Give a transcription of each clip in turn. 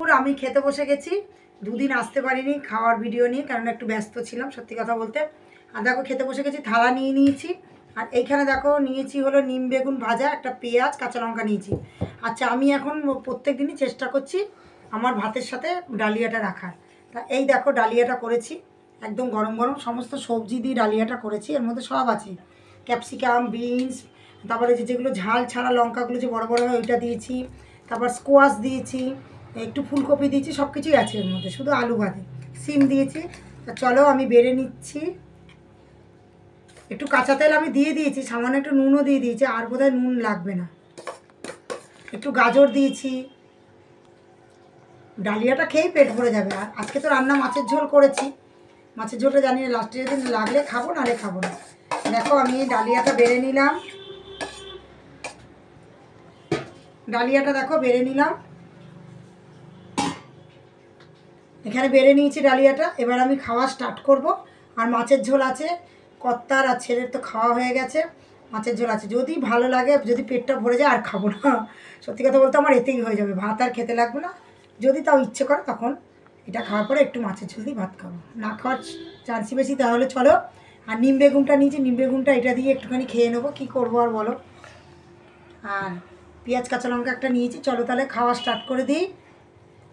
আমি খেতে বসে গেছি, দুদিন আসতে পারিনি খাওয়ার ভিডিও নিয়ে, কারণ একটু ব্যস্ত ছিলাম সত্যি কথা বলতে। আর দেখো খেতে বসে গেছি, থালা নিয়ে নিয়েছি। আর এইখানে দেখো নিয়েছি হলো নিম বেগুন ভাজা, একটা পেঁয়াজ, কাঁচা লঙ্কা নিয়েছি। আচ্ছা, আমি এখন প্রত্যেক দিনই চেষ্টা করছি আমার ভাতের সাথে ডালিয়াটা রাখার। তা এই দেখো ডালিয়াটা করেছি, একদম গরম গরম সমস্ত সবজি দিয়ে ডালিয়াটা করেছি। এর মধ্যে সব আছে, ক্যাপসিকাম, বিনস, তারপরে যেগুলো ঝাল ছাড়া লঙ্কাগুলো যে বড় বড় হয় ওইটা দিয়েছি, তারপর স্কোয়াশ দিয়েছি, একটু ফুলকপি দিয়েছি, সব কিছুই আছে এর মধ্যে, শুধু আলু বাদে। সিম দিয়েছি। তা চলো আমি বেড়ে নিচ্ছি। একটু কাঁচা তেল আমি দিয়ে দিয়েছি, সামান্য একটু নুনও দিয়ে দিয়েছি, আর বোধহয় নুন লাগবে না। একটু গাজর দিয়েছি। ডালিয়াটা খেয়েই পেট ভরে যাবে। আর আজকে তো রান্না মাছের ঝোল করেছি, মাছের ঝোলটা জানি না লাস্টে যদি লাগলে খাবো, নাহলে খাবো না। দেখো আমি ডালিয়াটা বেড়ে নিলাম, ডালিয়াটা দেখো বেড়ে নিলাম, এখানে বেড়ে নিয়েছি ডালিয়াটা। এবার আমি খাওয়া স্টার্ট করব। আর মাছের ঝোল আছে, কর্তার আর ছেলের তো খাওয়া হয়ে গেছে, মাছের ঝোল আছে। যদি ভালো লাগে, যদি পেটটা ভরে যায় আর খাবো না, সত্যি কথা বলতে আমার এতেই হয়ে যাবে, ভাত আর খেতে লাগবে না। যদি তাও ইচ্ছে করে তখন এটা খাওয়ার পরে একটু মাছের ঝোল দিয়ে ভাত খাবো, না খাওয়ার চান্সই বেশি। তাহলে চলো। আর নিম বেগুনটা নিয়েছি, নিম বেগুনটা এটা দিয়ে একটুখানি খেয়ে নেবো, কী করবো আর বলো। আর পেঁয়াজ কাঁচা লঙ্কা একটা নিয়েছি। চলো তাহলে খাওয়া স্টার্ট করে দিই।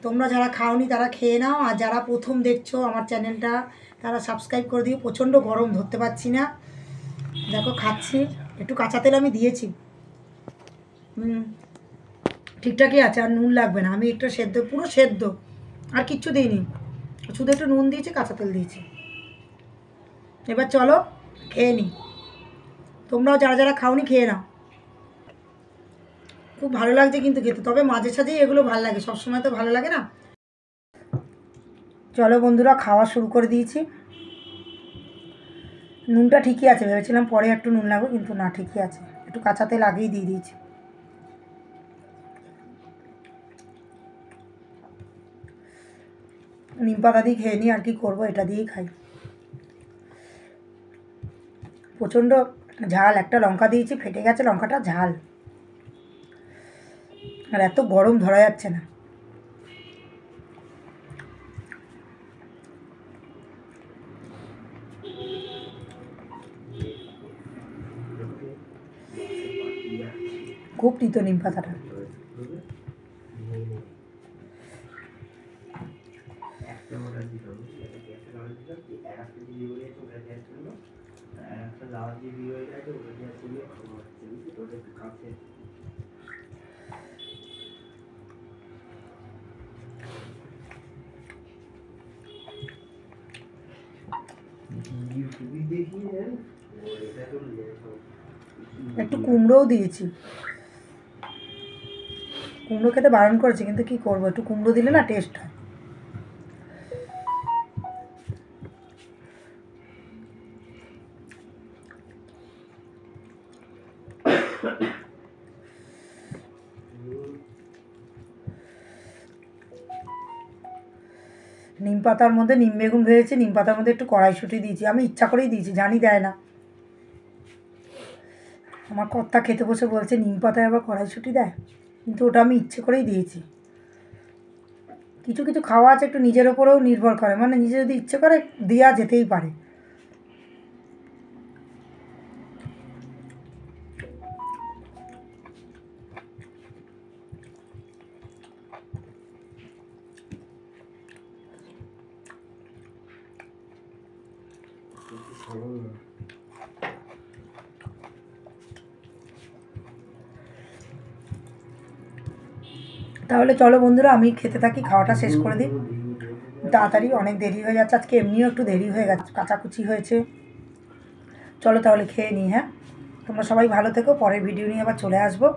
তোমরা যারা খাওনি তারা খেয়ে নাও, আর যারা প্রথম দেখছো আমার চ্যানেলটা তারা সাবস্ক্রাইব করে দিও। প্রচণ্ড গরম, ধরতে পারছি না, দেখো খাচ্ছি। একটু কাঁচা তেল আমি দিয়েছি, ঠিকঠাকই আছে, আর নুন লাগবে না। আমি একটু সেদ্ধ, পুরো সেদ্ধ, আর কিচ্ছু দিইনি, শুধু একটু নুন দিয়েছি, কাঁচা তেল দিয়েছি। এবার চলো খেয়ে নিই। তোমরাও যারা যারা খাওনি খেয়ে নাও। খুব ভালো লাগছে কিন্তু খেতে, তবে মাঝে সাঝেই এগুলো ভালো লাগে, সবসময় তো ভালো লাগে না। চলো বন্ধুরা, খাওয়া শুরু করে দিয়েছি। নুনটা ঠিকই আছে, ভেবেছিলাম পরে একটু নুন লাগবে, কিন্তু না, ঠিকই আছে। একটু কাঁচা তেল আগেই দিয়ে দিয়েছি। নিম পাতা দিয়ে খেয়ে নিই, আর কি করবো, এটা দিয়েই খাই। প্রচণ্ড ঝাল, একটা লঙ্কা দিয়েছি, ফেটে গেছে লঙ্কাটা, ঝাল। আর এত গরম ধরা যাচ্ছে না। খুব তিতো নিম পাতাটা। একটু কুমড়োও দিয়েছি, কুমড়ো খেতে বারণ করেছে, কিন্তু কি করবো, একটু কুমড়ো দিলে না টেস্ট হয়। নিম পাতার মধ্যে নিম বেগুন ভেজেছি, নিম পাতার মধ্যে একটু কড়াইশুঁটি দিয়েছি, আমি ইচ্ছা করেই দিয়েছি, জানি দেয় না। আমার কর্তা খেতে বসে বলছে নিম পাতায় আবার কড়াইশুঁটি দেয়, কিন্তু ওটা আমি ইচ্ছে করেই দিয়েছি। কিছু কিছু খাওয়া আছে একটু নিজের ওপরেও নির্ভর করে, মানে নিজে যদি ইচ্ছে করে দেওয়া যেতেই পারে। তাহলে চলো বন্ধুরা, আমি খেতে থাকি, খাওয়াটা শেষ করে দিই তাড়াতাড়ি, অনেক দেরি হয়ে যাচ্ছে আজকে, এমনিও একটু দেরি হয়ে গেছে, কাচাকুচি হয়েছে। চলো তাহলে খেয়ে নিই। হ্যাঁ, তোমরা সবাই ভালো থেকো, পরের ভিডিও নিয়ে আবার চলে আসবো।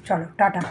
চলো টাটা।